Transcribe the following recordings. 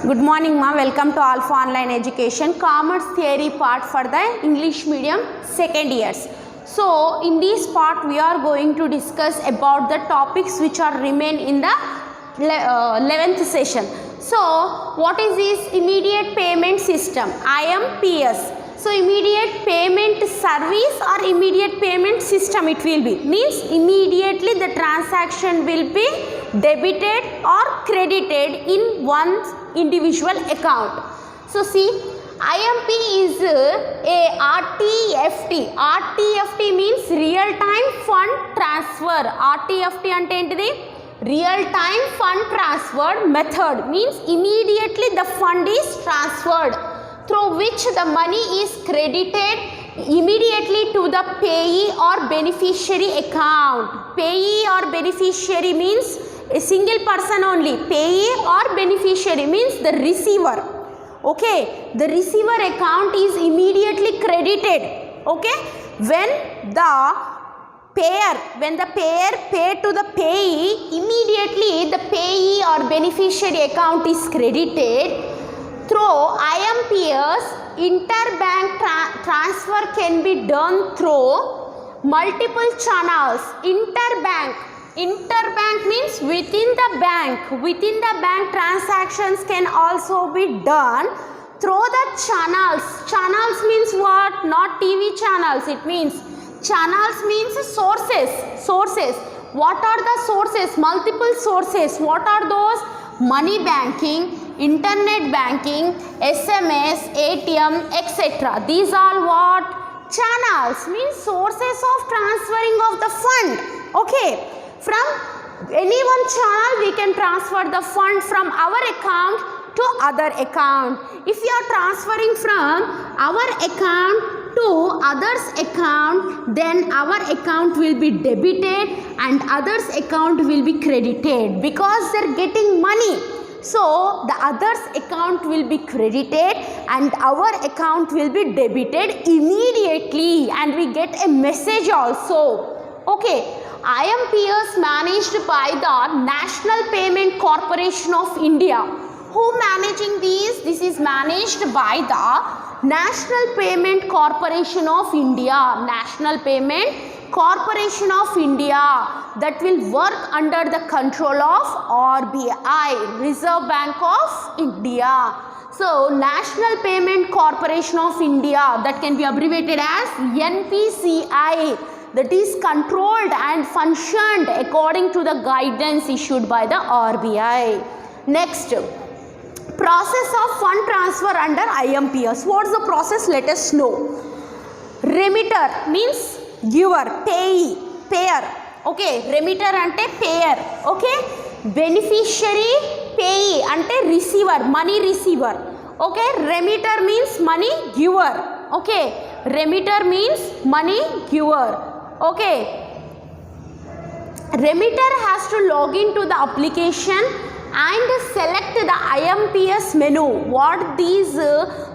Good morning ma, welcome to Alpha Online Education Commerce Theory part for the English medium second years. So in this part we are going to discuss about the topics which are remain in the 11th session. So what is this immediate payment system, IMPS? So immediate payment service or immediate payment system it will be, means immediately the transaction will be debited or credited in one's individual account. So see, IMP is a RTFT. RTFT means real time fund transfer. RTFT ante entidi real time fund transfer method, means immediately the fund is transferred, through which the money is credited immediately to the payee or beneficiary account. Payee or beneficiary means a single person only. Payee or beneficiary means the receiver. Okay, the receiver account is immediately credited. Okay, when the payer pay to the payee, immediately the payee or beneficiary account is credited. Through IMPS, interbank transfer can be done through multiple channels. Interbank means within the bank. Within the bank transactions can also be done through the channels. Channels means what? Not TV channels. It means channels means sources. What are the sources? Multiple sources. What are those? Money banking, internet banking, SMS, ATM, etc. These are what? Channels, means sources of transferring of the fund. Okay, from any one channel we can transfer the fund from our account to other account. If you are transferring from our account to others account, then our account will be debited and others account will be credited, because they are getting money. So the others account will be credited and our account will be debited immediately, and we get a message also. Okay, IMPS managed by the National Payment Corporation of India. Who managing these? This is managed by the National Payment Corporation of India. National Payment Corporation of India, that will work under the control of RBI, Reserve Bank of India. So National Payment Corporation of India, that can be abbreviated as NPCI, that is controlled and functioned according to the guidance issued by the RBI. Next, process of fund transfer under IMPS. What is the process? Let us know. Remitter means giver, payee, payer. Okay, remitter ante payer. Okay, beneficiary, payee ante receiver, money receiver. Okay, remitter means money giver. Okay, remitter means money giver. Okay, remitter has to log into the application and select the IMPS menu. What these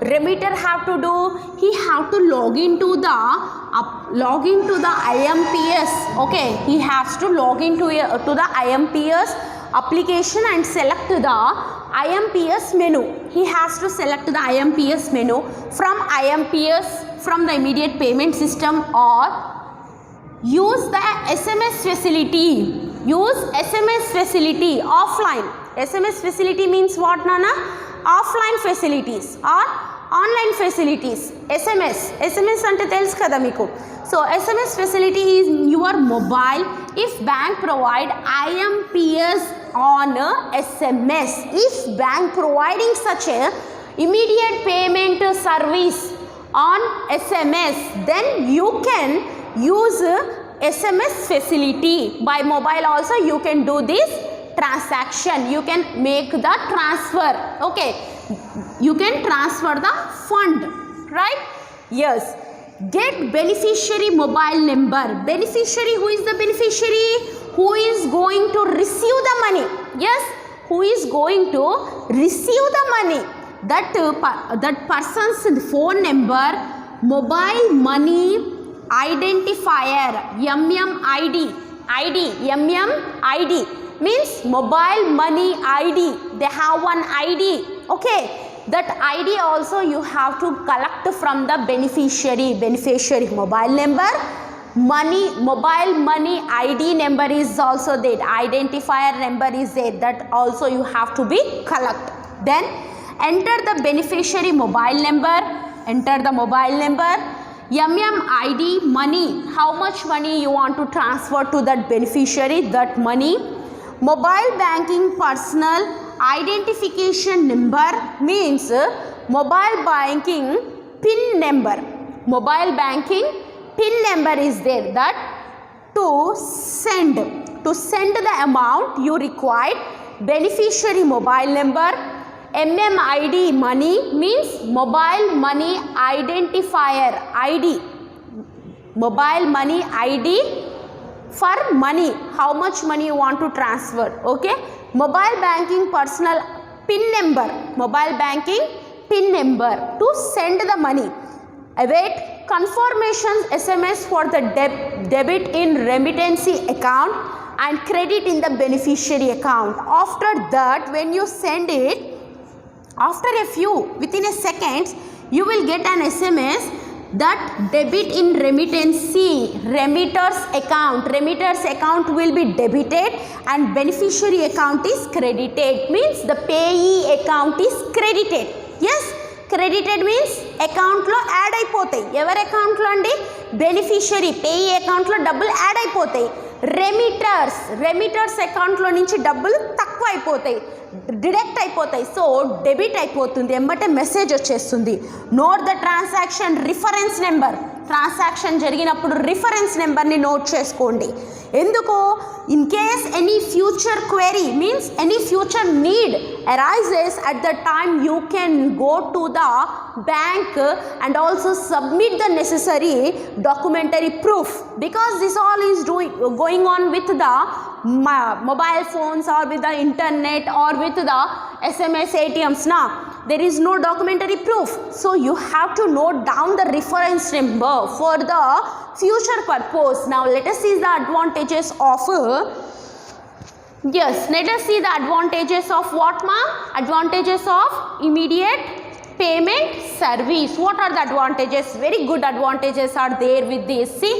remitter have to do? He have to log into the IMPS. Okay, he has to log into to the IMPS application and select the IMPS menu. He has to select the IMPS menu from IMPS, from the immediate payment system, or use the SMS facility. Use SMS facility offline. SMS facility means what, Nana? Offline facilities or online facilities. SMS ante telusu kada meeku. So SMS facility is your mobile if bank provide IMPS on SMS. If bank providing such a immediate payment service on SMS, then you can use SMS facility. By mobile also you can do this transaction. You can make the transfer. Okay, you can transfer the fund, right? Yes. Get beneficiary mobile number. Beneficiary, who is the beneficiary? Who is going to receive the money? Yes, who is going to receive the money? That person's phone number, mobile money identifier, MMID, MMID means mobile money ID. They have one ID. Okay, that ID also you have to collect from the beneficiary. Mobile number, mobile money ID number is also there, identifier number is there, that also you have to be collect. Then enter the beneficiary mobile number, MMID money, how much money you want to transfer to that beneficiary, that money. Mobile banking personal identification number means mobile banking PIN number. Mobile banking PIN number is there, that to send the amount you required. Beneficiary mobile number. MMID money means mobile money identifier ID. Mobile money ID for money, how much money you want to transfer. Okay, mobile banking personal PIN number, mobile banking PIN number to send the money. Await confirmation SMS for the debit in remittance account and credit in the beneficiary account. After that, when you send it, after within a second, you will get an SMS that debit in remitter's account will be debited and beneficiary account is credited, means the payee account is credited. Yes, credited means account lo add అయిపోతాయి. ఎవరి account లో అండి? beneficiary payee account లో డబ్బులు add అయిపోతాయి. రెమిటర్స్ account లో నుంచి డబ్బులు తక్కువ అయిపోతాయి, డిడక్ట్ అయిపోతాయి. సో డెబిట్ అయిపోతుంది, ఎంబటే మెసేజ్ వచ్చేస్తుంది. Note the transaction reference number. Transaction జరిగినప్పుడు రిఫరెన్స్ నెంబర్ని నోట్ చేసుకోండి. ఎందుకు? In case any future query means any future need arises at the time, you can go to the bank and also submit the necessary documentary proof, because this all is going on with the mobile phones or with the internet or with the SMS ATMs. Now there is no documentary proof, so you have to note down the reference number for the future purpose. Now let us see the advantages of let us see the advantages of what, ma? Advantages of immediate payment service. What are the advantages? Very good advantages are there with this. See,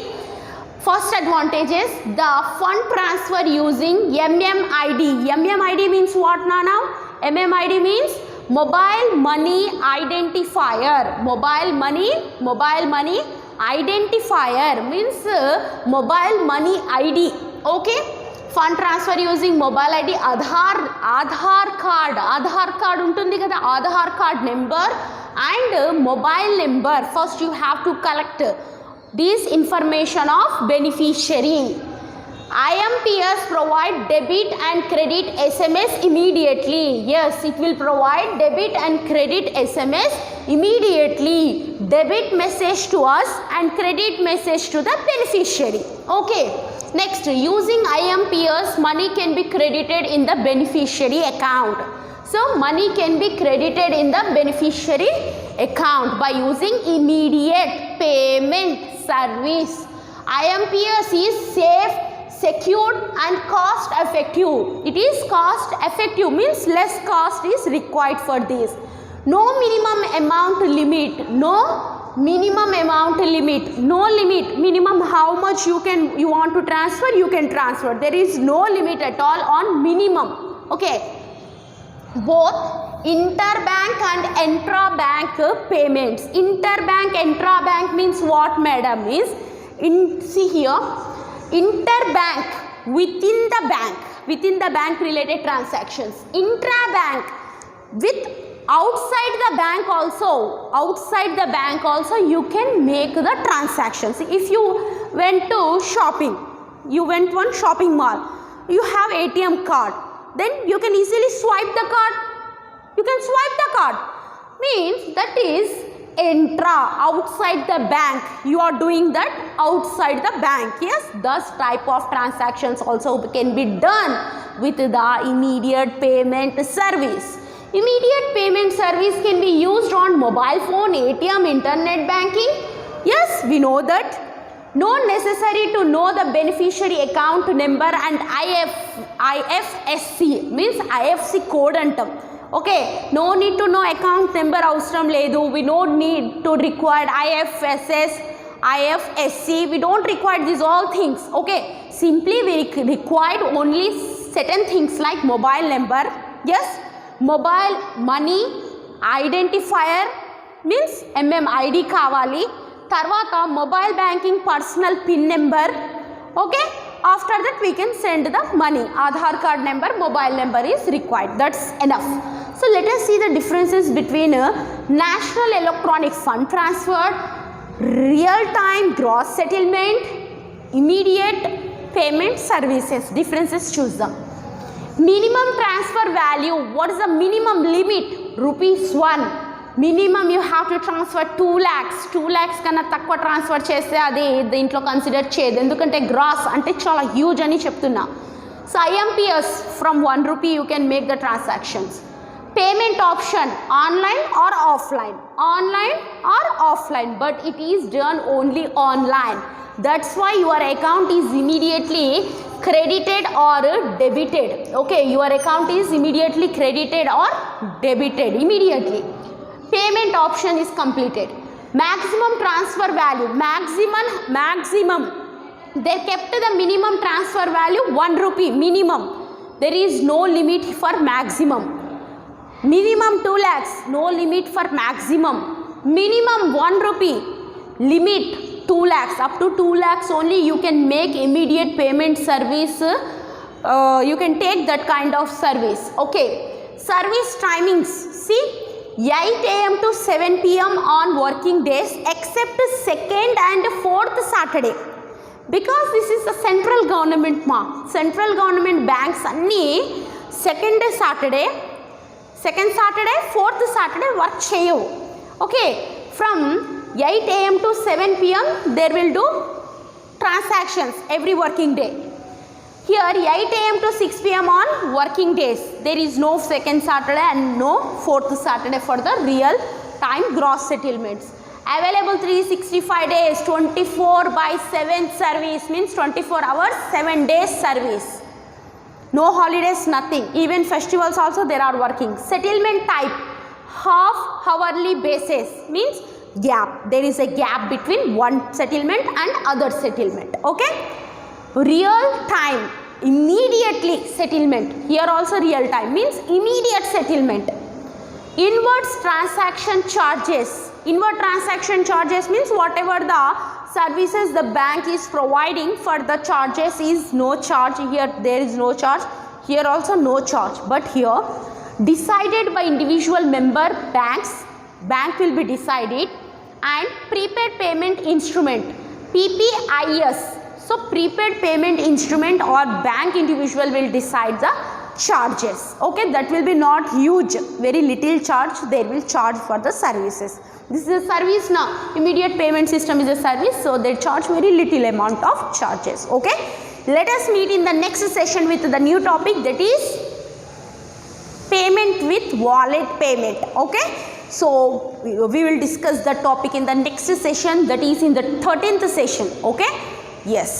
first advantage is the fund transfer using MMID. MMID means what, now? MMID means mobile money identifier. Mobile money identifier means mobile money ID. Okay, fund transfer using mobile ID. Aadhaar card ఉంటుంది కదా, Aadhaar card number and mobile number. First you have to collect this information of beneficiary. IMPS provide debit and credit SMS immediately. Yes, it will provide debit and credit SMS immediately. Debit message to us and credit message to the beneficiary. Okay, next, using IMPS, money can be credited in the beneficiary account. So money can be credited in the beneficiary account by using immediate payment service. IMPS is safe, secure and cost effective. It is cost effective means less cost is required for this. No minimum amount limit. No limit. Minimum how much you want to transfer, you can transfer. There is no limit at all on minimum. Okay. Both interbank and intra-bank payments. Interbank, intra-bank means what, madam? Is see here, interbank within the bank related transactions. Intra-bank with outside the bank also you can make the transactions. If you went to shopping, you went one shopping mall, you have ATM card, then you can easily swipe the card. Means that is intra, outside the bank. You are doing that outside the bank. Yes, thus type of transactions also can be done with the immediate payment service. Immediate payment service can be used on mobile phone, ATM, internet banking. Yes, we know that. No necessary to know the beneficiary account number and IFSC means IFSC code antam. Okay, no need to know account number avsaram ledu. We don't need to require IFSS, IFSC. We don't require these all things. Okay, simply we required only certain things like mobile number. Yes, mobile money identifier means MMID kavali. Tarvata mobile banking personal PIN number. Okay, after that we can send the money. Aadhaar card number, mobile number is required. That's enough. So let us see the differences between national electronic fund transfer, real time gross settlement, immediate payment services. Differences, choose them. Minimum transfer value. What is the minimum limit? ₹1. Minimum you have to transfer 2 lakhs. 2 lakhs కన్నా తక్కువ transfer చేస్తే అది దీంట్లో consider చేయదు, ఎందుకంటే gross అంటే చాలా huge అని చెప్తున్నా. So IMPS from ₹1 you can make the transactions. Payment option online or offline, online or offline, but it is done only online. That's why your account is immediately credited or debited. Okay, your account is immediately credited or debited immediately. Payment option is completed. Maximum transfer value, maximum they kept the minimum transfer value ₹1 minimum. There is no limit for maximum. Minimum 2 lakhs, no limit for maximum. Minimum ₹1, limit 2 lakhs. Up to 2 lakhs only you can make immediate payment service. You can take that kind of service. Okay, service timings. See, 8 AM to 7 PM on working days except 2nd and 4th Saturday. Because this is a central government central government banks anni 2nd Saturday, 4th Saturday work cheyavu. Okay, from 8 AM to 7 PM there will do transactions every working day. Here 8 AM to 6 PM on working days. There is no 2nd Saturday and no 4th Saturday for the real time gross settlements. Available 365 days, 24/7 service means 24 hours, 7 days service. No holidays, nothing. Even festivals also there are working. Settlement type, half hourly basis means gap. There is a gap between one settlement and other settlement. Okay. Real time, immediately settlement. Here also real time means immediate settlement. Inward transaction charges. Inward transaction charges means whatever the services the bank is providing for the charges is no charge. Here there is no charge. Here also no charge. But here decided by individual member banks. Bank will be decided. And prepaid payment instrument, PPIS. So prepaid payment instrument or bank individual will decide the charges. Okay, that will be not huge, very little charge they will charge for the services. This is a service now. Immediate payment system is a service, so they charge very little amount of charges. Okay, let us meet in the next session with the new topic, that is payment with wallet payment. Okay, so we will discuss the topic in the next session, that is in the 13th session. Okay, yes.